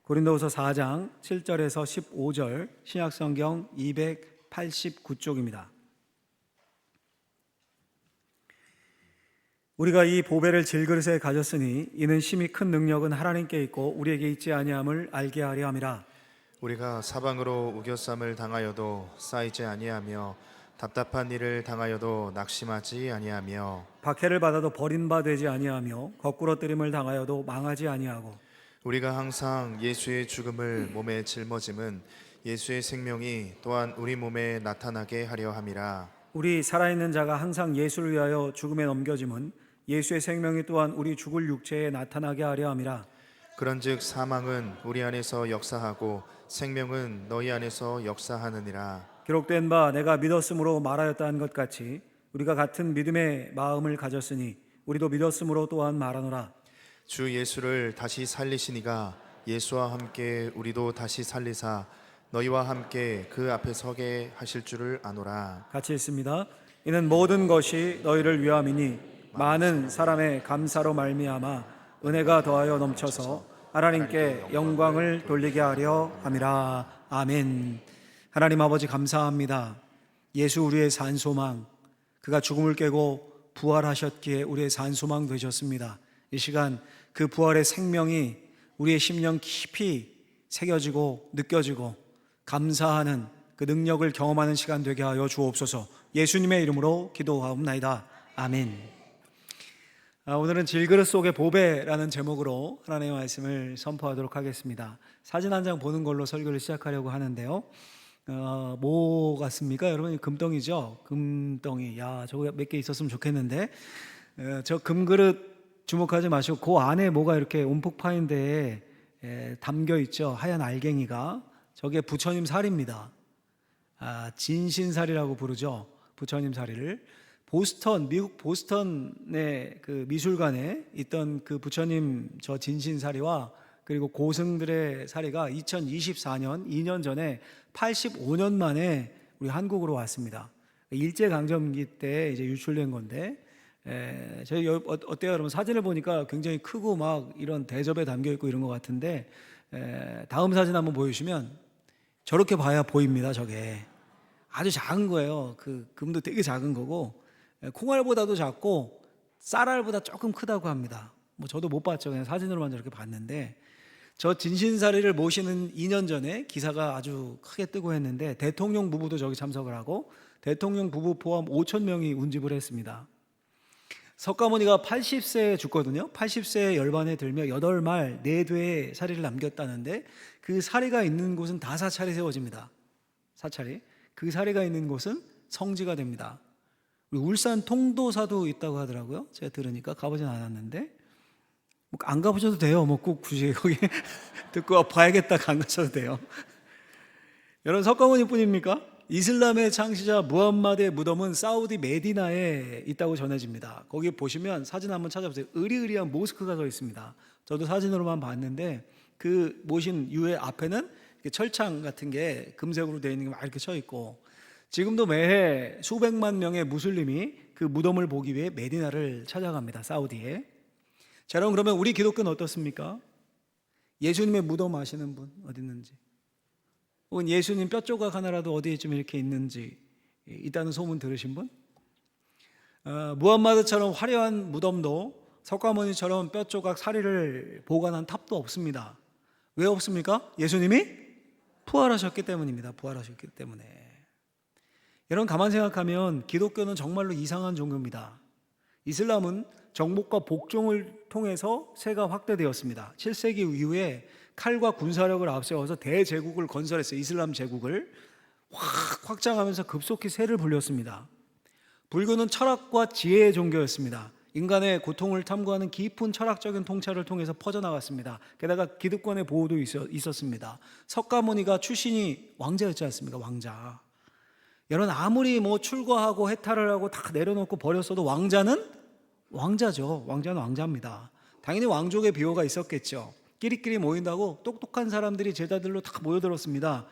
고린도후서 4장 7절에서 15절, 신약성경 289쪽입니다. 우리가 이 보배를 질그릇에 가졌으니 이는 심히 큰 능력은 하나님께 있고 우리에게 있지 아니함을 알게 하려 함이라. 우리가 사방으로 우겨쌈을 당하여도 쌓이지 아니하며 답답한 일을 당하여도 낙심하지 아니하며 박해를 받아도 버림바 되지 아니하며 거꾸로 뜨림을 당하여도 망하지 아니하고 우리가 항상 예수의 죽음을 몸에 짊어짐은 예수의 생명이 또한 우리 몸에 나타나게 하려 함이라. 우리 살아있는 자가 항상 예수를 위하여 죽음에 넘겨짐은 예수의 생명이 또한 우리 죽을 육체에 나타나게 하려 함이라. 그런즉 사망은 우리 안에서 역사하고 생명은 너희 안에서 역사하느니라. 기록된 바 내가 믿었으므로 말하였다는 것 같이 우리가 같은 믿음의 마음을 가졌으니 우리도 믿었으므로 또한 말하노라. 주 예수를 다시 살리시니가 예수와 함께 우리도 다시 살리사 너희와 함께 그 앞에 서게 하실 줄을 아노라. 같이 읽습니다. 이는 모든 것이 너희를 위함이니 많은 사람의 감사로 말미암아 은혜가 더하여 넘쳐서 하나님께 영광을 돌리게 하려 함이라. 아멘. 하나님 아버지 감사합니다. 예수 우리의 산소망, 그가 죽음을 깨고 부활하셨기에 우리의 산소망 되셨습니다. 이 시간 그 부활의 생명이 우리의 심령 깊이 새겨지고 느껴지고 감사하는 그 능력을 경험하는 시간 되게 하여 주옵소서. 예수님의 이름으로 기도하옵나이다. 아멘. 오늘은 질그릇 속의 보배라는 제목으로 하나님의 말씀을 선포하도록 하겠습니다. 사진 한 장 보는 걸로 설교를 시작하려고 하는데요. 뭐 같습니까? 여러분, 금덩이죠? 금덩이. 야, 저거 몇 개 있었으면 좋겠는데. 저 금그릇 주목하지 마시고 그 안에 뭐가 이렇게 움푹 파인 데에 담겨 있죠. 하얀 알갱이가. 저게 부처님 살입니다. 진신살이라고 부르죠. 부처님 살이를. 미국 보스턴의 그 미술관에 있던 그 부처님 저 진신사리와 그리고 고승들의 사리가 2024년 2년 전에 85년 만에 우리 한국으로 왔습니다. 일제강점기 때 이제 유출된 건데, 저희 어때요? 여러분, 사진을 보니까 굉장히 크고 막 이런 대접에 담겨 있고 이런 것 같은데, 다음 사진 한번 보여주시면 저렇게 봐야 보입니다. 저게 아주 작은 거예요. 그 금도 되게 작은 거고, 콩알보다도 작고 쌀알보다 조금 크다고 합니다. 뭐 저도 못 봤죠. 그냥 사진으로만 저렇게 봤는데, 저 진신사리를 모시는 2년 전에 기사가 아주 크게 뜨고 했는데 대통령 부부도 저기 참석을 하고 대통령 부부 포함 5천 명이 운집을 했습니다. 석가모니가 80세에 죽거든요. 80세에 열반에 들며 8말 4되의 사리를 남겼다는데 그 사리가 있는 곳은 다 사찰이 세워집니다. 사찰이. 그 사리가 있는 곳은 성지가 됩니다. 울산 통도사도 있다고 하더라고요. 제가 들으니까 가보진 않았는데 안 가보셔도 돼요. 뭐 꼭 굳이 거기 듣고 봐야겠다가 안 가셔도 돼요. 여러분, 석가모니 뿐입니까? 이슬람의 창시자 무함마드의 무덤은 사우디 메디나에 있다고 전해집니다. 거기 보시면 사진 한번 찾아보세요. 으리으리한 모스크가 서 있습니다. 저도 사진으로만 봤는데 그 모신 유해 앞에는 철창 같은 게 금색으로 되어 있는 게 막 이렇게 쳐 있고, 지금도 매해 수백만 명의 무슬림이 그 무덤을 보기 위해 메디나를 찾아갑니다. 사우디에. 자, 여러분, 그러면 우리 기독교는 어떻습니까? 예수님의 무덤 아시는 분 어디 있는지, 혹은 예수님 뼈조각 하나라도 어디에 좀 이렇게 있는지 있다는 소문 들으신 분? 무함마드처럼 화려한 무덤도 석가모니처럼 뼈조각 사리를 보관한 탑도 없습니다. 왜 없습니까? 예수님이 부활하셨기 때문입니다. 부활하셨기 때문에. 여러분, 가만 생각하면 기독교는 정말로 이상한 종교입니다. 이슬람은 정복과 복종을 통해서 세가 확대되었습니다. 7세기 이후에 칼과 군사력을 앞세워서 대제국을 건설했어요. 이슬람 제국을 확장하면서 급속히 세를 불렸습니다. 불교는 철학과 지혜의 종교였습니다. 인간의 고통을 탐구하는 깊은 철학적인 통찰을 통해서 퍼져나갔습니다. 게다가 기득권의 보호도 있었습니다. 석가모니가 출신이 왕자였지 않습니까? 왕자. 여러분, 아무리 뭐 출가하고 해탈을 하고 다 내려놓고 버렸어도 왕자는 왕자죠. 왕자는 왕자입니다. 당연히 왕족의 비호가 있었겠죠. 끼리끼리 모인다고 똑똑한 사람들이 제자들로 다 모여들었습니다.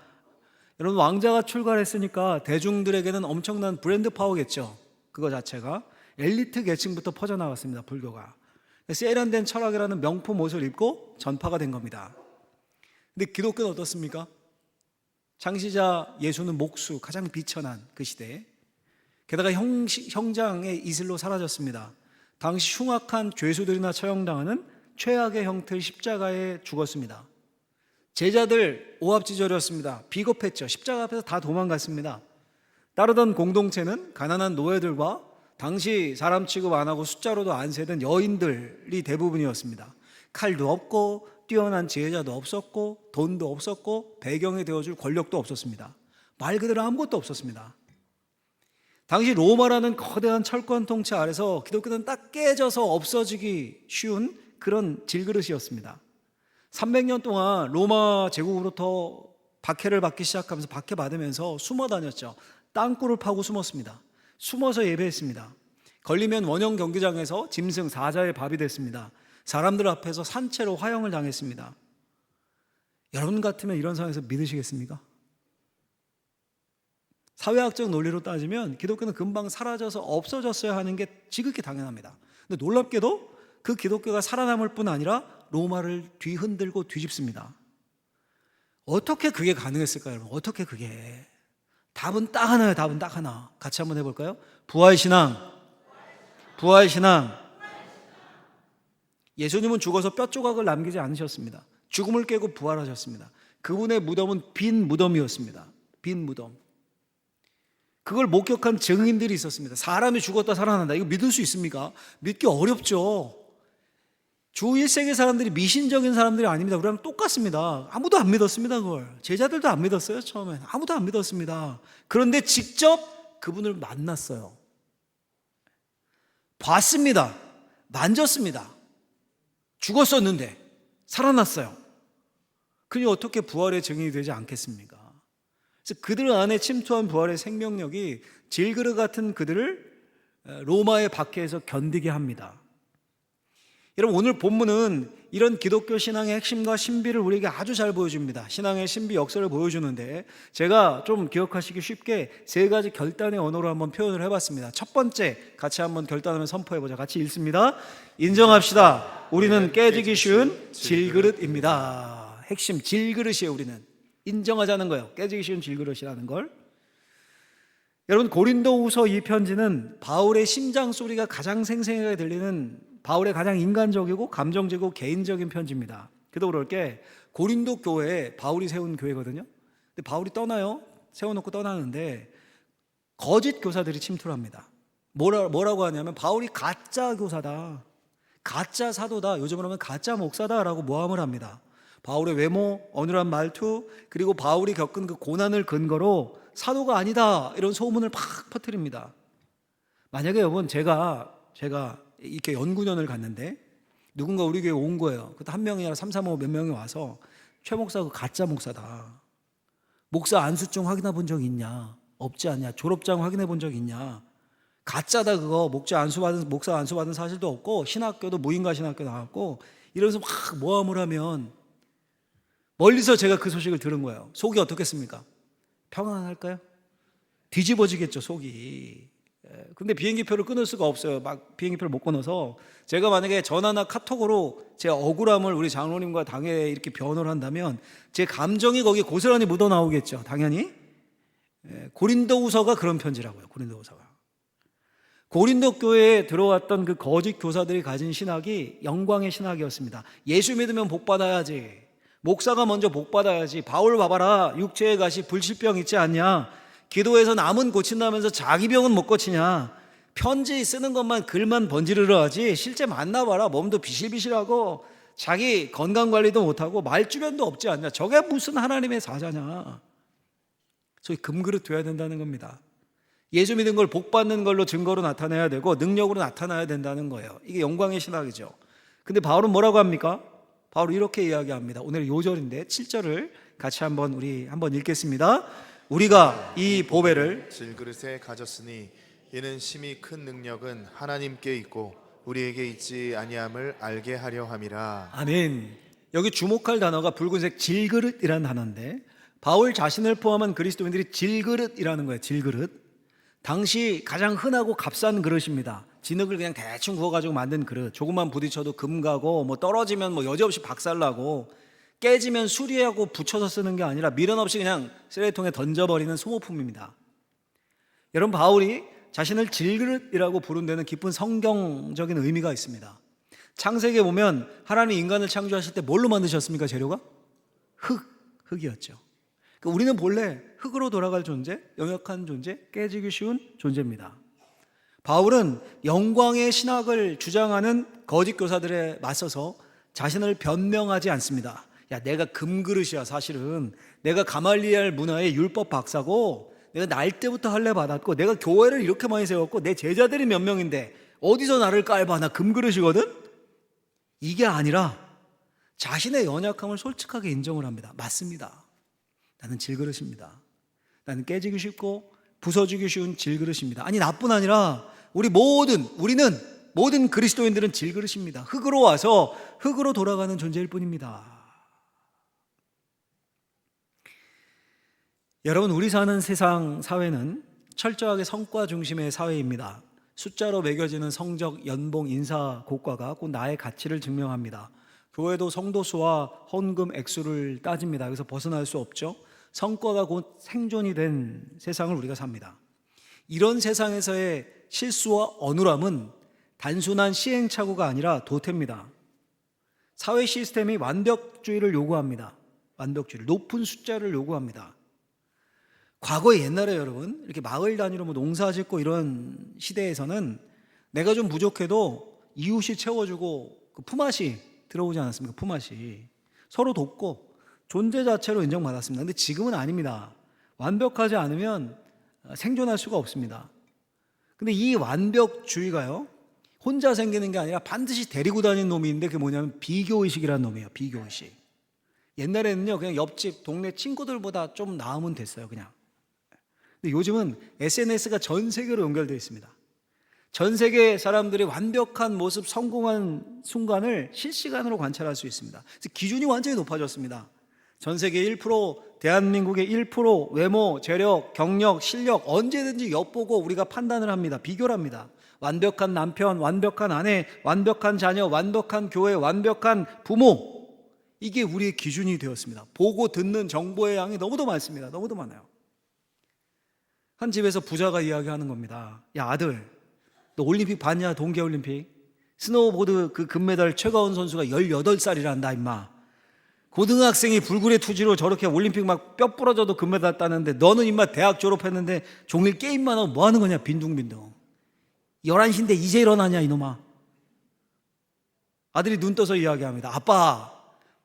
여러분, 왕자가 출가를 했으니까 대중들에게는 엄청난 브랜드 파워겠죠. 그거 자체가 엘리트 계층부터 퍼져나갔습니다. 불교가. 세련된 철학이라는 명품 옷을 입고 전파가 된 겁니다. 근데 기독교는 어떻습니까? 창시자 예수는 목수, 가장 비천한 그 시대에, 게다가 형장의 이슬로 사라졌습니다. 당시 흉악한 죄수들이나 처형당하는 최악의 형태의 십자가에 죽었습니다. 제자들 오합지졸이었습니다. 비겁했죠. 십자가 앞에서 다 도망갔습니다. 따르던 공동체는 가난한 노예들과 당시 사람 취급 안 하고 숫자로도 안 세던 여인들이 대부분이었습니다. 칼도 없고 뛰어난 지혜자도 없었고 돈도 없었고 배경이 되어줄 권력도 없었습니다. 말 그대로 아무것도 없었습니다. 당시 로마라는 거대한 철권 통치 아래서 기독교는 딱 깨져서 없어지기 쉬운 그런 질그릇이었습니다. 300년 동안 로마 제국으로부터 박해를 받기 시작하면서 박해받으면서 숨어 다녔죠. 땅굴을 파고 숨었습니다. 숨어서 예배했습니다. 걸리면 원형 경기장에서 짐승 사자의 밥이 됐습니다. 사람들 앞에서 산채로 화형을 당했습니다. 여러분 같으면 이런 상황에서 믿으시겠습니까? 사회학적 논리로 따지면 기독교는 금방 사라져서 없어졌어야 하는 게 지극히 당연합니다. 근데 놀랍게도 그 기독교가 살아남을 뿐 아니라 로마를 뒤흔들고 뒤집습니다. 어떻게 그게 가능했을까요, 여러분? 어떻게 그게? 답은 딱 하나예요. 답은 딱 하나. 같이 한번 해볼까요? 부활신앙. 부활신앙. 예수님은 죽어서 뼈 조각을 남기지 않으셨습니다. 죽음을 깨고 부활하셨습니다. 그분의 무덤은 빈 무덤이었습니다. 빈 무덤. 그걸 목격한 증인들이 있었습니다. 사람이 죽었다 살아난다. 이거 믿을 수 있습니까? 믿기 어렵죠. 주 1세기 사람들이 미신적인 사람들이 아닙니다. 우리랑 똑같습니다. 아무도 안 믿었습니다. 그걸. 제자들도 안 믿었어요. 처음엔 아무도 안 믿었습니다. 그런데 직접 그분을 만났어요. 봤습니다. 만졌습니다. 죽었었는데 살아났어요. 그니 어떻게 부활의 증인이 되지 않겠습니까? 그래서 그들 안에 침투한 부활의 생명력이 질그릇 같은 그들을 로마의 박해에서 견디게 합니다. 여러분, 오늘 본문은 이런 기독교 신앙의 핵심과 신비를 우리에게 아주 잘 보여줍니다. 신앙의 신비 역사를 보여주는데 제가 좀 기억하시기 쉽게 세 가지 결단의 언어로 한번 표현을 해봤습니다. 첫 번째, 같이 한번 결단을 선포해보자. 같이 읽습니다. 인정합시다. 우리는 깨지기 쉬운 질그릇입니다. 핵심 질그릇이에요. 우리는 인정하자는 거예요. 깨지기 쉬운 질그릇이라는 걸. 여러분, 고린도후서 이 편지는 바울의 심장 소리가 가장 생생하게 들리는, 바울의 가장 인간적이고 감정적이고 개인적인 편지입니다. 그도 그럴 게 고린도 교회에 바울이 세운 교회거든요. 근데 바울이 떠나요. 세워놓고 떠나는데 거짓 교사들이 침투를 합니다. 뭐라고 하냐면 바울이 가짜 교사다, 가짜 사도다, 요즘으로 하면 가짜 목사다라고 모함을 합니다. 바울의 외모, 어눌한 말투, 그리고 바울이 겪은 그 고난을 근거로 사도가 아니다, 이런 소문을 팍 퍼뜨립니다. 만약에 여러분 제가 이렇게 연구년을 갔는데 누군가 우리 교회에 온 거예요. 그것도 한 명이 아니라 3, 4, 5 몇 명이 와서 최 목사 그 가짜 목사다, 목사 안수증 확인해 본 적 있냐? 없지 않냐? 졸업장 확인해 본 적 있냐? 가짜다 그거. 목사 안수받은 사실도 없고 신학교도 무인가 신학교 나왔고 이러면서 막 모함을 하면 멀리서 제가 그 소식을 들은 거예요. 속이 어떻겠습니까? 평안할까요? 뒤집어지겠죠, 속이. 근데 비행기표를 끊을 수가 없어요. 막 비행기표를 못 끊어서 제가 만약에 전화나 카톡으로 제 억울함을 우리 장로님과 당에 이렇게 변호를 한다면 제 감정이 거기에 고스란히 묻어 나오겠죠. 당연히. 고린도후서가 그런 편지라고요. 고린도후서가. 고린도 교회에 들어왔던 그 거짓 교사들이 가진 신학이 영광의 신학이었습니다. 예수 믿으면 복 받아야지, 목사가 먼저 복 받아야지, 바울 봐봐라, 육체의 가시 불치병 있지 않냐, 기도해서 남은 고친다면서 자기 병은 못 고치냐, 편지 쓰는 것만 글만 번지르르 하지 실제 만나봐라 몸도 비실비실하고 자기 건강관리도 못하고 말주변도 없지 않냐, 저게 무슨 하나님의 사자냐. 소위 금그릇 돼야 된다는 겁니다. 예수 믿은 걸 복 받는 걸로 증거로 나타내야 되고 능력으로 나타나야 된다는 거예요. 이게 영광의 신학이죠. 근데 바울은 뭐라고 합니까? 바울은 이렇게 이야기합니다. 오늘 요절인데 7절을 같이 한번 읽겠습니다. 우리가 이 보배를 질그릇에 가졌으니 이는 심히 큰 능력은 하나님께 있고 우리에게 있지 아니함을 알게 하려 함이라. 아멘. 여기 주목할 단어가 붉은색 질그릇이라는 단어인데 바울 자신을 포함한 그리스도인들이 질그릇이라는 거예요. 질그릇. 당시 가장 흔하고 값싼 그릇입니다. 진흙을 그냥 대충 구워가지고 만든 그릇. 조금만 부딪혀도 금 가고 뭐 떨어지면 뭐 여지없이 박살나고 깨지면 수리하고 붙여서 쓰는 게 아니라 미련 없이 그냥 쓰레기통에 던져버리는 소모품입니다. 여러분, 바울이 자신을 질그릇이라고 부른 데는 깊은 성경적인 의미가 있습니다. 창세기에 보면 하나님 인간을 창조하실 때 뭘로 만드셨습니까? 재료가? 흙이었죠. 그러니까 우리는 본래 흙으로 돌아갈 존재, 연약한 존재, 깨지기 쉬운 존재입니다. 바울은 영광의 신학을 주장하는 거짓 교사들에 맞서서 자신을 변명하지 않습니다. 야, 내가 금그릇이야. 사실은 내가 가말리엘 문화의 율법 박사고, 내가 날 때부터 할례 받았고, 내가 교회를 이렇게 많이 세웠고, 내 제자들이 몇 명인데 어디서 나를 깔봐. 나 금그릇이거든. 이게 아니라 자신의 연약함을 솔직하게 인정을 합니다. 맞습니다. 나는 질그릇입니다. 나는 깨지기 쉽고 부서지기 쉬운 질그릇입니다. 아니, 나뿐 아니라 우리는 모든 그리스도인들은 질그릇입니다. 흙으로 와서 흙으로 돌아가는 존재일 뿐입니다. 여러분, 우리 사는 세상 사회는 철저하게 성과 중심의 사회입니다. 숫자로 매겨지는 성적, 연봉, 인사, 고과가 곧 나의 가치를 증명합니다. 교회도 성도 수와 헌금 액수를 따집니다. 여기서 벗어날 수 없죠. 성과가 곧 생존이 된 세상을 우리가 삽니다. 이런 세상에서의 실수와 어눌함은 단순한 시행착오가 아니라 도태입니다. 사회 시스템이 완벽주의를 요구합니다. 완벽주의를, 높은 숫자를 요구합니다. 과거에 옛날에 여러분, 이렇게 마을 단위로 농사 짓고 이런 시대에서는 내가 좀 부족해도 이웃이 채워주고 그 품앗이 들어오지 않았습니까? 품앗이. 서로 돕고 존재 자체로 인정받았습니다. 근데 지금은 아닙니다. 완벽하지 않으면 생존할 수가 없습니다. 근데 이 완벽주의가요, 혼자 생기는 게 아니라 반드시 데리고 다니는 놈이 있는데 그게 뭐냐면 비교의식이라는 놈이에요. 비교의식. 옛날에는요, 그냥 옆집 동네 친구들보다 좀 나으면 됐어요. 그냥. 근데 요즘은 SNS가 전 세계로 연결되어 있습니다. 전 세계 사람들이 완벽한 모습, 성공한 순간을 실시간으로 관찰할 수 있습니다. 그래서 기준이 완전히 높아졌습니다. 전 세계 1%, 대한민국의 1%, 외모, 재력, 경력, 실력 언제든지 엿보고 우리가 판단을 합니다. 비교를 합니다. 완벽한 남편, 완벽한 아내, 완벽한 자녀, 완벽한 교회, 완벽한 부모, 이게 우리의 기준이 되었습니다. 보고 듣는 정보의 양이 너무도 많습니다. 너무도 많아요. 한 집에서 부자가 이야기하는 겁니다. 야, 아들, 너 올림픽 봤냐? 동계올림픽 스노우보드 그 금메달 최가운 선수가 18살이란다 임마. 고등학생이 불굴의 투지로 저렇게 올림픽 막 뼈 부러져도 금메달 따는데 너는 임마 대학 졸업했는데 종일 게임만 하고 뭐 하는 거냐? 빈둥빈둥. 11시인데 이제 일어나냐 이놈아. 아들이 눈 떠서 이야기합니다. 아빠,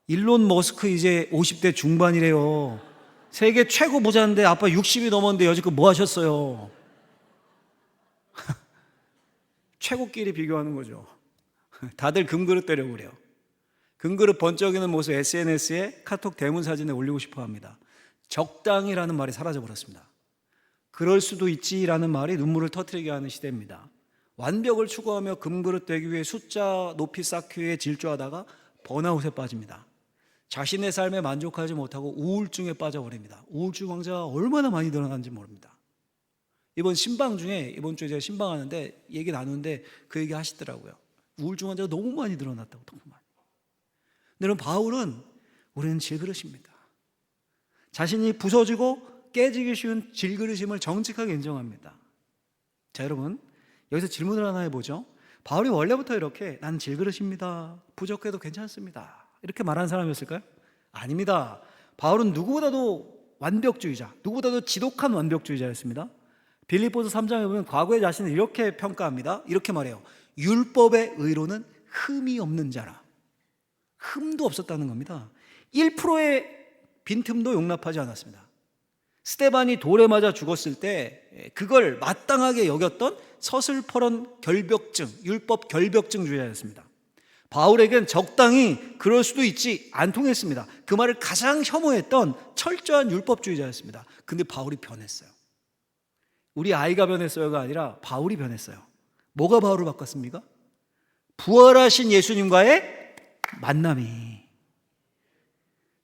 일론 머스크 이제 50대 중반이래요. 세계 최고 부자인데 아빠 60이 넘었는데 여지껏 뭐 하셨어요? 최고끼리 비교하는 거죠. 다들 금그릇 되려고 그래요. 금그릇 번쩍이는 모습 SNS에 카톡 대문 사진에 올리고 싶어 합니다. 적당히라는 말이 사라져버렸습니다. 그럴 수도 있지라는 말이 눈물을 터뜨리게 하는 시대입니다. 완벽을 추구하며 금그릇 되기 위해 숫자 높이 쌓기 위해 질주하다가 번아웃에 빠집니다. 자신의 삶에 만족하지 못하고 우울증에 빠져버립니다. 우울증 환자가 얼마나 많이 늘어나는지 모릅니다. 이번 신방 중에, 이번 주에 제가 신방하는데 얘기 나누는데 그 얘기 하시더라고요. 우울증 환자가 너무 많이 늘어났다고. 너무 많이. 근데 여러분, 바울은 우리는 질그릇입니다. 자신이 부서지고 깨지기 쉬운 질그릇임을 정직하게 인정합니다. 자, 여러분, 여기서 질문을 하나 해보죠. 바울이 원래부터 이렇게 난 질그릇입니다, 부족해도 괜찮습니다, 이렇게 말하는 사람이었을까요? 아닙니다. 바울은 누구보다도 완벽주의자, 누구보다도 지독한 완벽주의자였습니다. 빌립보서 3장에 보면 과거의 자신을 이렇게 평가합니다. 이렇게 말해요. 율법의 의로는 흠이 없는 자라. 흠도 없었다는 겁니다. 1%의 빈틈도 용납하지 않았습니다. 스데반이 돌에 맞아 죽었을 때 그걸 마땅하게 여겼던 서슬퍼런 결벽증, 율법 결벽증주의자였습니다. 바울에겐 적당히 그럴 수도 있지 안 통했습니다. 그 말을 가장 혐오했던 철저한 율법주의자였습니다. 근데 바울이 변했어요. 우리 아이가 변했어요가 아니라 바울이 변했어요. 뭐가 바울을 바꿨습니까? 부활하신 예수님과의 만남이.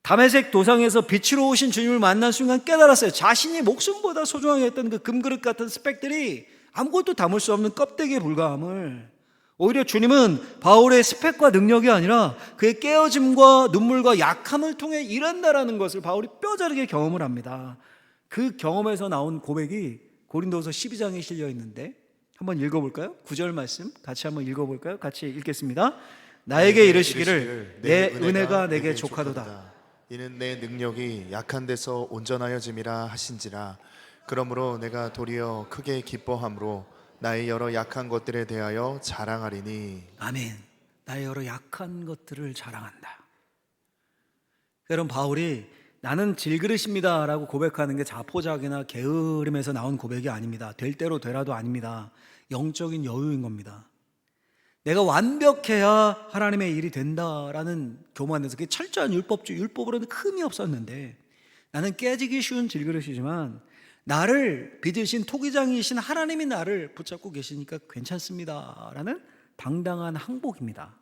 다메섹 도상에서 빛으로 오신 주님을 만난 순간 깨달았어요. 자신이 목숨보다 소중하게 했던 그 금그릇 같은 스펙들이 아무것도 담을 수 없는 껍데기에 불과함을. 오히려 주님은 바울의 스펙과 능력이 아니라 그의 깨어짐과 눈물과 약함을 통해 일한다라는 것을 바울이 뼈저리게 경험을 합니다. 그 경험에서 나온 고백이 고린도서 12장에 실려 있는데 한번 읽어볼까요? 9절 말씀 같이 한번 읽어볼까요? 같이 읽겠습니다. 나에게 이르시기를 내 은혜가 내게 족하도다. 이는 내 능력이 약한 데서 온전하여짐이라 하신지라. 그러므로 내가 도리어 크게 기뻐함으로 나의 여러 약한 것들에 대하여 자랑하리니. 아멘. 나의 여러 약한 것들을 자랑한다. 여러분, 바울이 나는 질그릇입니다 라고 고백하는 게 자포자기나 게으름에서 나온 고백이 아닙니다. 될 대로 되라도 아닙니다. 영적인 여유인 겁니다. 내가 완벽해야 하나님의 일이 된다라는 교만에서 그게 철저한 율법주의, 율법으로는 흠이 없었는데 나는 깨지기 쉬운 질그릇이지만 나를 빚으신 토기장이신 하나님이 나를 붙잡고 계시니까 괜찮습니다 라는 당당한 항복입니다.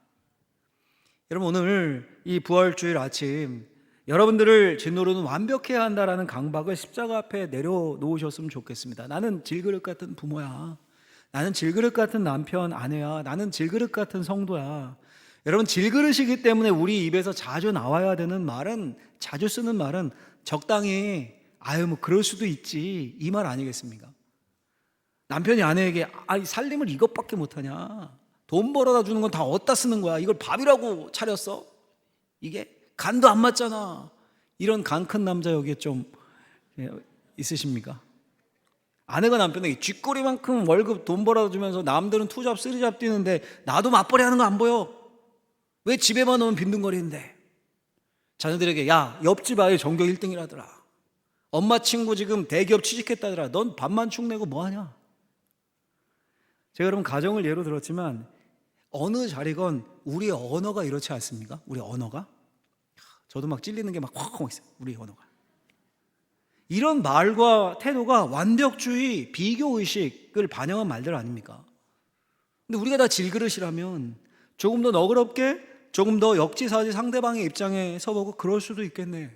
여러분, 오늘 이 부활주일 아침 여러분들을 진노로는 완벽해야 한다라는 강박을 십자가 앞에 내려놓으셨으면 좋겠습니다. 나는 질그릇 같은 부모야. 나는 질그릇 같은 남편, 아내야. 나는 질그릇 같은 성도야. 여러분, 질그릇이기 때문에 우리 입에서 자주 나와야 되는 말은, 자주 쓰는 말은 적당히 아유 뭐 그럴 수도 있지 이 말 아니겠습니까? 남편이 아내에게 살림을 이것밖에 못하냐, 돈 벌어다 주는 건 다 어디다 쓰는 거야, 이걸 밥이라고 차렸어? 이게 간도 안 맞잖아. 이런 간 큰 남자 여기에 좀 있으십니까? 아내가 남편에게 쥐꼬리만큼 월급 돈 벌어다 주면서 남들은 투잡 쓰리잡 뛰는데 나도 맞벌이 하는 거 안 보여? 왜 집에만 오면 빈둥거리는데? 자녀들에게 야 옆집 아이 전교 1등이라더라, 엄마 친구 지금 대기업 취직했다더라, 넌 밥만 축내고 뭐하냐? 제가 여러분 가정을 예로 들었지만 어느 자리건 우리의 언어가 이렇지 않습니까? 우리 언어가 저도 막 찔리는 게 막 확 있어요. 우리 언어가 이런 말과 태도가 완벽주의, 비교의식을 반영한 말들 아닙니까? 근데 우리가 다 질그릇이라면 조금 더 너그럽게, 조금 더 역지사지 상대방의 입장에 서보고 그럴 수도 있겠네,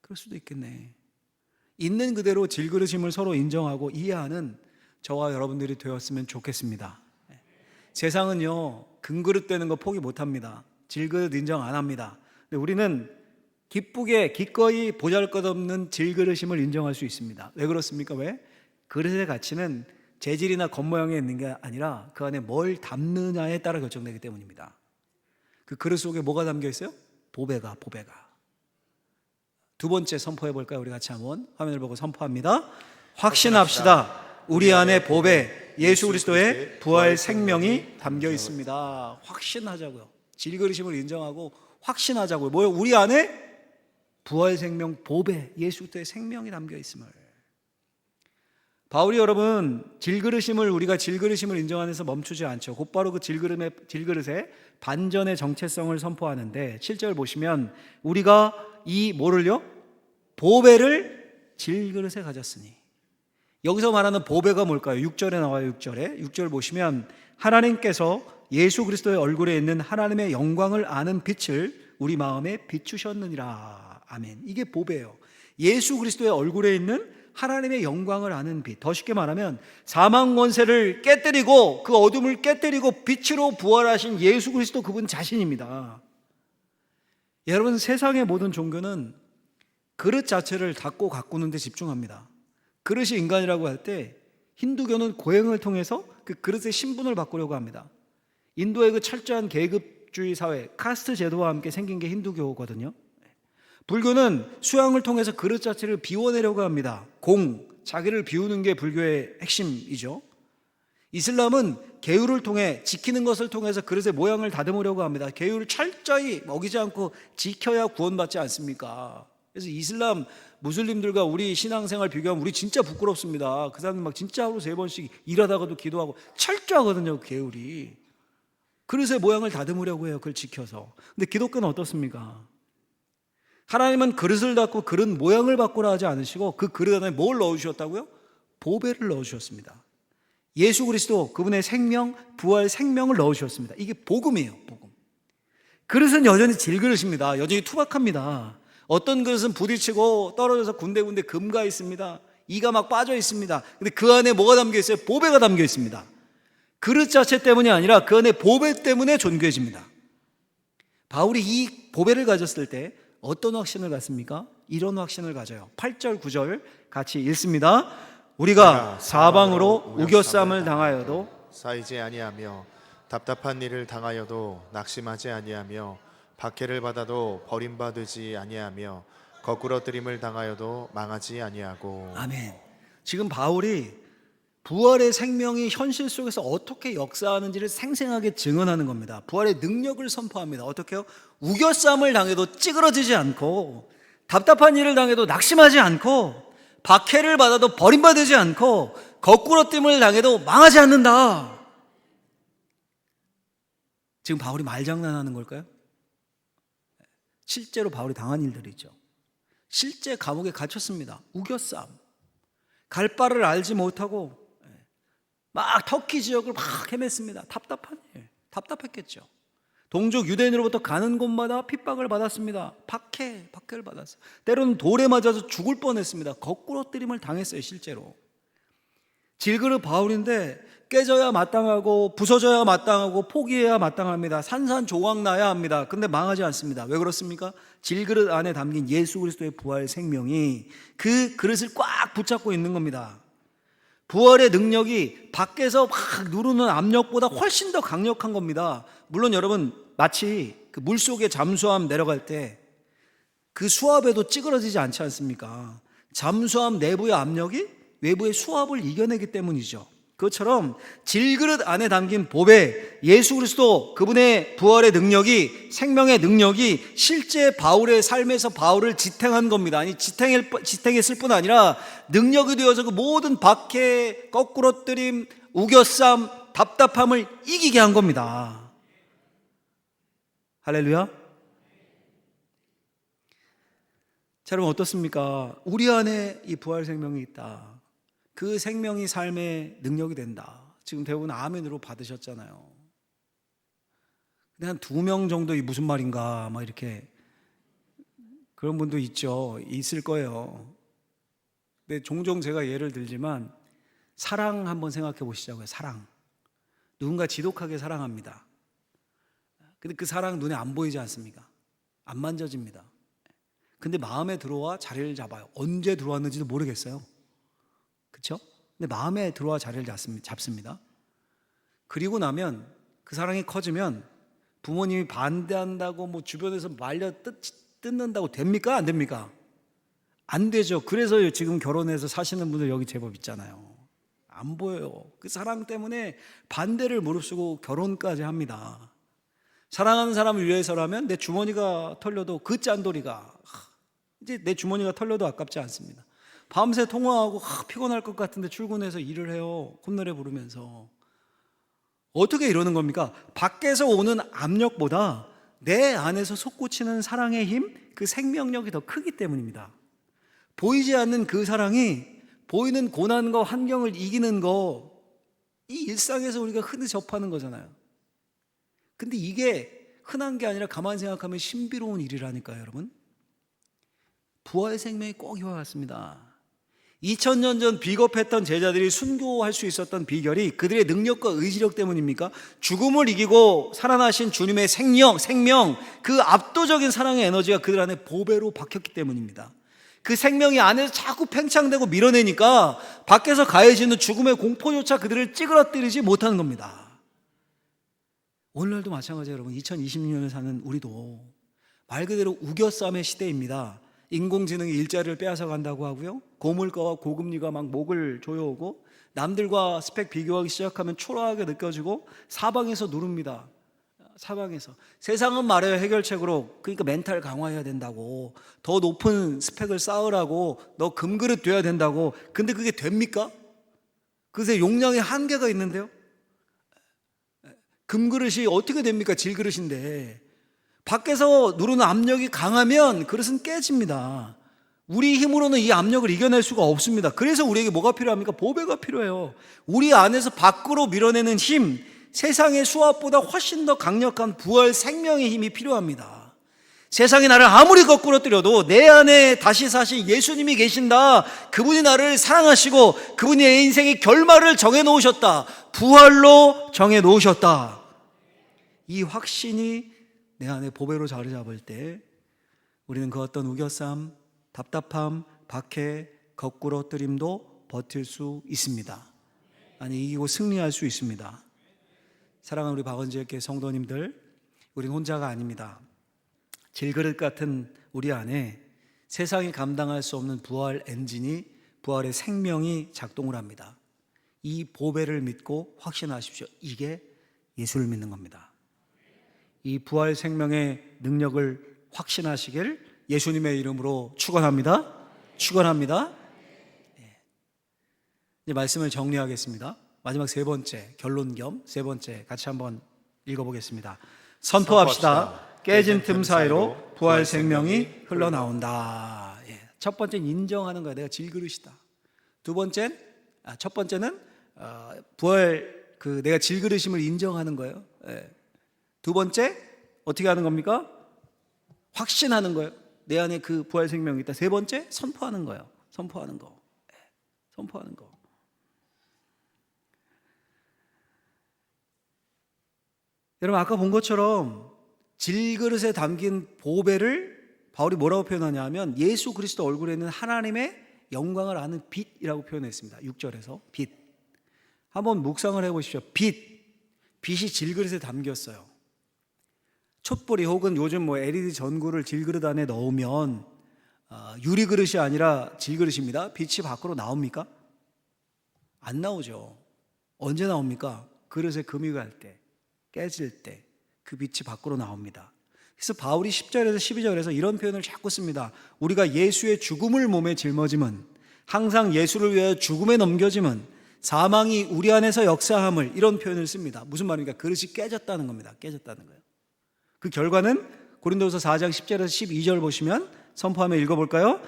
그럴 수도 있겠네. 있는 그대로 질그릇임을 서로 인정하고 이해하는 저와 여러분들이 되었으면 좋겠습니다. 세상은요 금그릇 되는 거 포기 못합니다. 질그릇 인정 안 합니다. 근데 우리는 기쁘게 기꺼이 보잘것없는 질그릇임을 인정할 수 있습니다. 왜 그렇습니까? 왜? 그릇의 가치는 재질이나 겉모양에 있는 게 아니라 그 안에 뭘 담느냐에 따라 결정되기 때문입니다. 그 그릇 속에 뭐가 담겨 있어요? 보배가. 두 번째 선포해 볼까요? 우리 같이 한번 화면을 보고 선포합니다. 확신합시다. 우리 안에 보배 예수 그리스도의 부활 생명이 담겨 있습니다. 확신하자고요. 질그릇임을 인정하고 확신하자고요. 뭐요? 우리 안에 부활 생명, 보배 예수 그리스도의 생명이 담겨 있음을. 바울이 여러분 우리가 질그릇임을 인정하는 데서 멈추지 않죠. 곧바로 그 질그릇의 반전의 정체성을 선포하는데 7절 보시면 우리가 이 뭐를요? 보배를 질그릇에 가졌으니. 여기서 말하는 보배가 뭘까요? 6절에 나와요. 6절 보시면 하나님께서 예수 그리스도의 얼굴에 있는 하나님의 영광을 아는 빛을 우리 마음에 비추셨느니라. 아멘. 이게 보배예요. 예수 그리스도의 얼굴에 있는 하나님의 영광을 아는 빛. 더 쉽게 말하면 사망 권세를 깨뜨리고 그 어둠을 깨뜨리고 빛으로 부활하신 예수 그리스도 그분 자신입니다. 여러분, 세상의 모든 종교는 그릇 자체를 닫고 가꾸는 데 집중합니다. 그릇이 인간이라고 할 때 힌두교는 고행을 통해서 그 그릇의 신분을 바꾸려고 합니다. 인도의 그 철저한 계급주의 사회, 카스트 제도와 함께 생긴 게 힌두교거든요. 불교는 수양을 통해서 그릇 자체를 비워내려고 합니다. 자기를 비우는 게 불교의 핵심이죠. 이슬람은 계율을 통해, 지키는 것을 통해서 그릇의 모양을 다듬으려고 합니다. 계율을 철저히 어기지 않고 지켜야 구원받지 않습니까? 그래서 이슬람 무슬림들과 우리 신앙생활 비교하면 우리 진짜 부끄럽습니다. 그 사람들 막 진짜 하루 3번씩 일하다가도 기도하고 철저하거든요. 그 계율이 그릇의 모양을 다듬으려고 해요. 그걸 지켜서. 근데 기독교는 어떻습니까? 하나님은 그릇을 닫고 그릇 모양을 바꾸라 하지 않으시고 그 그릇 안에 뭘 넣어주셨다고요? 보배를 넣어주셨습니다. 예수 그리스도 그분의 생명, 부활 생명을 넣어주셨습니다. 이게 복음이에요. 복음. 그릇은 여전히 질그릇입니다. 여전히 투박합니다. 어떤 그릇은 부딪히고 떨어져서 군데군데 금가 있습니다. 이가 막 빠져 있습니다. 근데 그 안에 뭐가 담겨 있어요? 보배가 담겨 있습니다. 그릇 자체 때문이 아니라 그 안에 보배 때문에 존귀해집니다. 바울이 이 보배를 가졌을 때 어떤 확신을 갖습니까? 이런 확신을 가져요. 8절 9절 같이 읽습니다. 우리가 사방으로 우겨쌈을 당하여도 쌓이지 아니하며 답답한 일을 당하여도 낙심하지 아니하며 박해를 받아도 버림받지 아니하며 거꾸러뜨림을 당하여도 망하지 아니하고. 아멘. 지금 바울이 부활의 생명이 현실 속에서 어떻게 역사하는지를 생생하게 증언하는 겁니다. 부활의 능력을 선포합니다. 어떻게요? 우겨쌈을 당해도 찌그러지지 않고, 답답한 일을 당해도 낙심하지 않고, 박해를 받아도 버림받지 않고, 거꾸러짐을 당해도 망하지 않는다. 지금 바울이 말장난하는 걸까요? 실제로 바울이 당한 일들이죠. 실제 감옥에 갇혔습니다. 우겨쌈. 갈 바를 알지 못하고 막 터키 지역을 막 헤맸습니다. 답답했겠죠. 동족 유대인으로부터 가는 곳마다 핍박을 받았습니다. 박해를 받았어요. 때로는 돌에 맞아서 죽을 뻔했습니다. 거꾸러뜨림을 당했어요. 실제로. 질그릇 바울인데 깨져야 마땅하고 부서져야 마땅하고 포기해야 마땅합니다. 산산조각 나야 합니다. 근데 망하지 않습니다. 왜 그렇습니까? 질그릇 안에 담긴 예수 그리스도의 부활 생명이 그 그릇을 꽉 붙잡고 있는 겁니다. 부활의 능력이 밖에서 막 누르는 압력보다 훨씬 더 강력한 겁니다. 물론 여러분, 마치 그 물속에 잠수함 내려갈 때 그 수압에도 찌그러지지 않지 않습니까? 잠수함 내부의 압력이 외부의 수압을 이겨내기 때문이죠. 그것처럼 질그릇 안에 담긴 보배, 예수 그리스도, 그분의 부활의 능력이, 생명의 능력이 실제 바울의 삶에서 바울을 지탱한 겁니다. 아니, 지탱했을 뿐 아니라 능력이 되어서 그 모든 박해, 거꾸러뜨림, 우겨쌈, 답답함을 이기게 한 겁니다. 할렐루야. 자, 여러분 어떻습니까? 우리 안에 이 부활 생명이 있다. 그 생명이 삶의 능력이 된다. 지금 대부분 아멘으로 받으셨잖아요. 근데 한 2명 정도 이 무슨 말인가 막 이렇게 그런 분도 있을 거예요. 근데 종종 제가 예를 들지만 사랑 한번 생각해 보시자고요. 사랑. 누군가 지독하게 사랑합니다. 근데 그 사랑 눈에 안 보이지 않습니까? 안 만져집니다. 근데 마음에 들어와 자리를 잡아요. 언제 들어왔는지도 모르겠어요. 그렇죠? 근데 마음에 들어와 자리를 잡습니다. 그리고 나면 그 사랑이 커지면 부모님이 반대한다고 뭐 주변에서 말려 뜯는다고 됩니까? 안 됩니까? 안 되죠. 그래서 지금 결혼해서 사시는 분들 여기 제법 있잖아요. 안 보여요. 그 사랑 때문에 반대를 무릅쓰고 결혼까지 합니다. 사랑하는 사람을 위해서라면 내 주머니가 털려도 그 짠돌이가 이제 내 주머니가 털려도 아깝지 않습니다. 밤새 통화하고 피곤할 것 같은데 출근해서 일을 해요. 콧노래 부르면서. 어떻게 이러는 겁니까? 밖에서 오는 압력보다 내 안에서 솟구치는 사랑의 힘, 그 생명력이 더 크기 때문입니다. 보이지 않는 그 사랑이 보이는 고난과 환경을 이기는 거, 이 일상에서 우리가 흔히 접하는 거잖아요. 근데 이게 흔한 게 아니라 가만히 생각하면 신비로운 일이라니까요, 여러분. 부활의 생명이 꼭 이와 같습니다. 2000년 전 비겁했던 제자들이 순교할 수 있었던 비결이 그들의 능력과 의지력 때문입니까? 죽음을 이기고 살아나신 주님의 생명, 그 압도적인 사랑의 에너지가 그들 안에 보배로 박혔기 때문입니다. 그 생명이 안에서 자꾸 팽창되고 밀어내니까 밖에서 가해지는 죽음의 공포조차 그들을 찌그러뜨리지 못하는 겁니다. 오늘날도 마찬가지예요, 여러분. 2026년을 사는 우리도 말 그대로 우겨쌈의 시대입니다. 인공지능이 일자리를 빼앗아 간다고 하고요. 고물가와 고금리가 막 목을 조여오고 남들과 스펙 비교하기 시작하면 초라하게 느껴지고 사방에서 누릅니다. 사방에서. 세상은 말해요, 해결책으로. 그러니까 멘탈 강화해야 된다고. 더 높은 스펙을 쌓으라고. 너 금그릇 돼야 된다고. 근데 그게 됩니까? 그새 용량의 한계가 있는데요. 금그릇이 어떻게 됩니까? 질그릇인데. 밖에서 누르는 압력이 강하면 그릇은 깨집니다. 우리 힘으로는 이 압력을 이겨낼 수가 없습니다. 그래서 우리에게 뭐가 필요합니까? 보배가 필요해요. 우리 안에서 밖으로 밀어내는 힘, 세상의 수압보다 훨씬 더 강력한 부활 생명의 힘이 필요합니다. 세상이 나를 아무리 거꾸로 뜨려도 내 안에 다시 사신 예수님이 계신다. 그분이 나를 사랑하시고 그분이 내 인생의 결말을 정해놓으셨다. 부활로 정해놓으셨다. 이 확신이 내 안에 보배로 자리 잡을 때 우리는 그 어떤 우겨쌈, 답답함, 박해, 거꾸로 뜨림도 버틸 수 있습니다. 아니, 이기고 승리할 수 있습니다. 사랑하는 우리 박원지교회 성도님들, 우린 혼자가 아닙니다. 질그릇 같은 우리 안에 세상이 감당할 수 없는 부활 엔진이, 부활의 생명이 작동을 합니다. 이 보배를 믿고 확신하십시오. 이게 예수를 믿는 겁니다. 이 부활 생명의 능력을 확신하시길 예수님의 이름으로 축원합니다. 축원합니다. 이제 말씀을 정리하겠습니다. 마지막 세 번째, 결론 겸 세 번째 같이 한번 읽어보겠습니다. 선포합시다. 깨진 틈 사이로 부활 생명이 흘러나온다. 첫 번째는 인정하는 거야. 내가 질그릇이다. 첫 번째는 부활 내가 질그릇임을 인정하는 거예요. 두 번째 어떻게 하는 겁니까? 확신하는 거예요. 내 안에 그 부활 생명이 있다. 세 번째 선포하는 거예요. 선포하는 거. 선포하는 거. 여러분, 아까 본 것처럼 질그릇에 담긴 보배를 바울이 뭐라고 표현하냐 하면 예수 그리스도 얼굴에 있는 하나님의 영광을 아는 빛이라고 표현했습니다. 6절에서 빛. 한번 묵상을 해보십시오. 빛이 질그릇에 담겼어요. 촛불이 혹은 요즘 LED 전구를 질그릇 안에 넣으면 유리그릇이 아니라 질그릇입니다. 빛이 밖으로 나옵니까? 안 나오죠. 언제 나옵니까? 그릇에 금이 갈 때, 깨질 때 그 빛이 밖으로 나옵니다. 그래서 바울이 10절에서 12절에서 이런 표현을 자꾸 씁니다. 우리가 예수의 죽음을 몸에 짊어짐은, 항상 예수를 위하여 죽음에 넘겨짐은, 사망이 우리 안에서 역사함을, 이런 표현을 씁니다. 무슨 말입니까? 그릇이 깨졌다는 겁니다. 깨졌다는 거예요. 그 결과는 고린도서 4장 10절에서 12절 보시면 선포하며 읽어볼까요?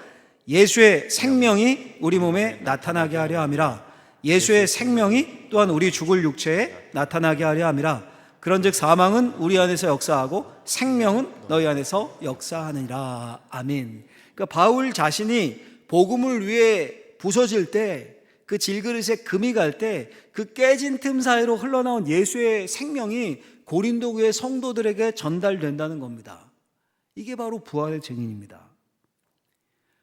예수의 생명이 우리 몸에 나타나게 하려 함이라. 예수의 생명이 또한 우리 죽을 육체에 나타나게 하려 함이라. 그런즉 사망은 우리 안에서 역사하고 생명은 너희 안에서 역사하느니라. 아멘. 그러니까 바울 자신이 복음을 위해 부서질 때, 그 질그릇에 금이 갈 때 그 깨진 틈 사이로 흘러나온 예수의 생명이 고린도 교회 성도들에게 전달된다는 겁니다. 이게 바로 부활의 증인입니다.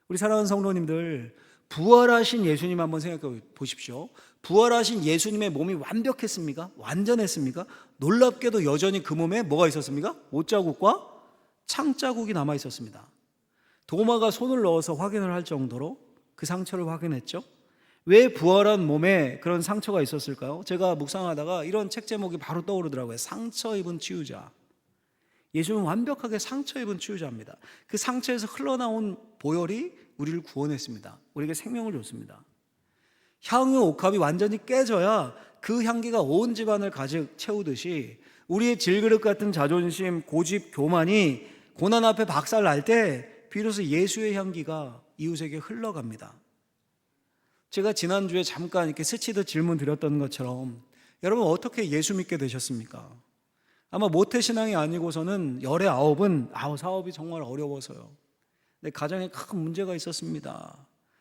우리 사랑하는 성도님들, 부활하신 예수님 한번 생각해 보십시오. 부활하신 예수님의 몸이 완벽했습니까? 완전했습니까? 놀랍게도 여전히 그 몸에 뭐가 있었습니까? 못자국과 창자국이 남아 있었습니다. 도마가 손을 넣어서 확인을 할 정도로 그 상처를 확인했죠. 왜 부활한 몸에 그런 상처가 있었을까요? 제가 묵상하다가 이런 책 제목이 바로 떠오르더라고요. 상처 입은 치유자. 예수님은 완벽하게 상처 입은 치유자입니다. 그 상처에서 흘러나온 보혈이 우리를 구원했습니다. 우리에게 생명을 줬습니다. 향유 옥합이 완전히 깨져야 그 향기가 온 집안을 가득 채우듯이 우리의 질그릇 같은 자존심, 고집, 교만이 고난 앞에 박살 날 때 비로소 예수의 향기가 이웃에게 흘러갑니다. 제가 지난주에 잠깐 이렇게 스치듯 질문 드렸던 것처럼 여러분 어떻게 예수 믿게 되셨습니까? 아마 모태신앙이 아니고서는 열의 아홉은 사업이 정말 어려워서요. 내 가정에 큰 문제가 있었습니다.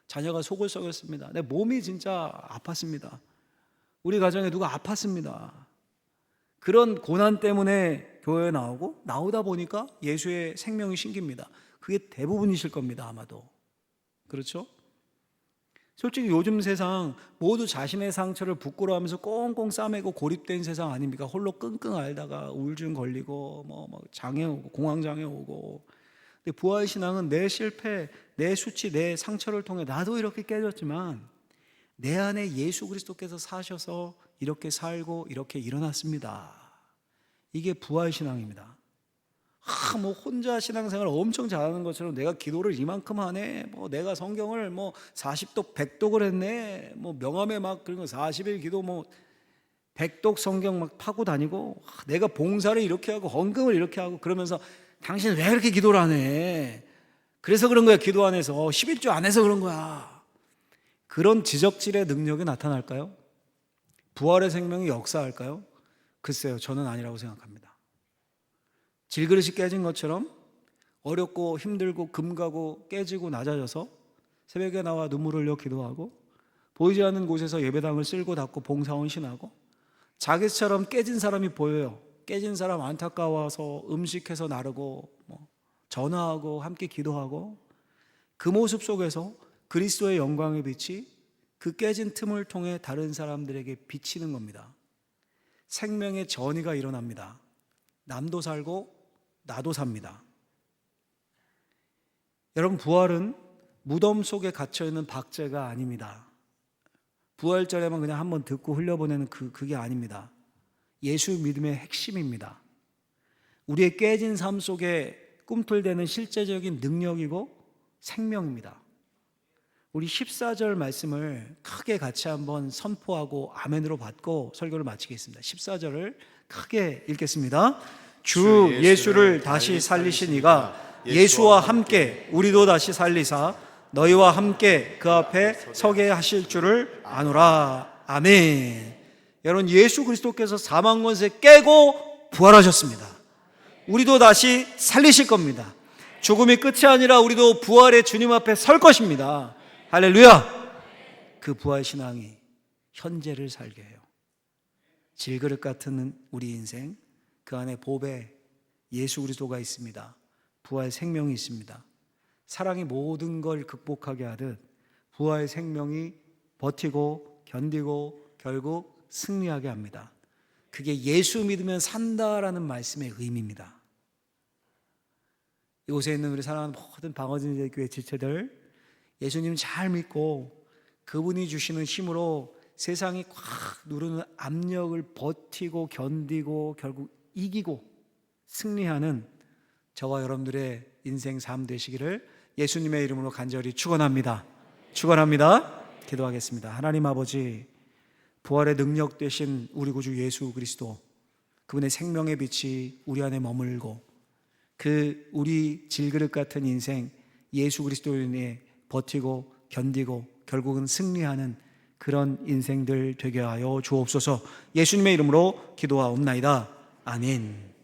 자녀가 속을 썩였습니다. 내 몸이 진짜 아팠습니다. 우리 가정에 누가 아팠습니다. 그런 고난 때문에 교회에 나오다 보니까 예수의 생명이 생깁니다. 그게 대부분이실 겁니다. 아마도. 그렇죠? 솔직히 요즘 세상 모두 자신의 상처를 부끄러워하면서 꽁꽁 싸매고 고립된 세상 아닙니까? 홀로 끙끙 앓다가 우울증 걸리고 장애 오고 공황장애 오고. 근데 부활신앙은 내 실패, 내 수치, 내 상처를 통해 나도 이렇게 깨졌지만 내 안에 예수 그리스도께서 사셔서 이렇게 살고 이렇게 일어났습니다. 이게 부활신앙입니다. 혼자 신앙생활을 엄청 잘하는 것처럼 내가 기도를 이만큼 하네, 내가 성경을 40독 100독을 했네, 명함에 그런 거 40일 기도 100독 성경 파고 다니고, 내가 봉사를 이렇게 하고 헌금을 이렇게 하고, 그러면서 당신은 왜 이렇게 기도를 안 해? 그래서 그런 거야. 기도 안 해서 11조 안 해서 그런 거야. 그런 지적질의 능력이 나타날까요? 부활의 생명이 역사할까요? 글쎄요, 저는 아니라고 생각합니다. 질그릇이 깨진 것처럼 어렵고 힘들고 금가고 깨지고 낮아져서 새벽에 나와 눈물을 흘려 기도하고 보이지 않는 곳에서 예배당을 쓸고 닫고 봉사원 신하고 자기처럼 깨진 사람이 보여요. 깨진 사람 안타까워서 음식해서 나르고 전화하고 함께 기도하고 그 모습 속에서 그리스도의 영광의 빛이 그 깨진 틈을 통해 다른 사람들에게 비치는 겁니다. 생명의 전이가 일어납니다. 남도 살고 나도 삽니다. 여러분, 부활은 무덤 속에 갇혀있는 박제가 아닙니다. 부활절에만 그냥 한번 듣고 흘려보내는 그게 아닙니다. 예수 믿음의 핵심입니다. 우리의 깨진 삶 속에 꿈틀대는 실제적인 능력이고 생명입니다. 우리 14절 말씀을 크게 같이 한번 선포하고 아멘으로 받고 설교를 마치겠습니다. 14절을 크게 읽겠습니다. 주 예수를 다시 살리신 이가 예수와 함께 우리도 다시 살리사 너희와 함께 그 앞에 서게 하실 줄을 아노라. 아멘. 여러분, 예수 그리스도께서 사망 권세 깨고 부활하셨습니다. 우리도 다시 살리실 겁니다. 죽음이 끝이 아니라 우리도 부활의 주님 앞에 설 것입니다. 할렐루야. 그 부활 신앙이 현재를 살게 해요. 질그릇 같은 우리 인생, 그 안에 보배 예수 그리스도가 있습니다. 부활 생명이 있습니다. 사랑이 모든 걸 극복하게 하듯 부활 생명이 버티고 견디고 결국 승리하게 합니다. 그게 예수 믿으면 산다라는 말씀의 의미입니다. 이곳에 있는 우리 사랑하는 모든 방어진제 교회 지체들, 예수님 잘 믿고 그분이 주시는 힘으로 세상이 꽉 누르는 압력을 버티고 견디고 결국 이기고 승리하는 저와 여러분들의 인생 삶 되시기를 예수님의 이름으로 간절히 축원합니다. 축원합니다. 기도하겠습니다. 하나님 아버지, 부활의 능력 되신 우리 구주 예수 그리스도, 그분의 생명의 빛이 우리 안에 머물고 그 우리 질그릇 같은 인생 예수 그리스도로 인해 버티고 견디고 결국은 승리하는 그런 인생들 되게 하여 주옵소서. 예수님의 이름으로 기도하옵나이다. 아멘.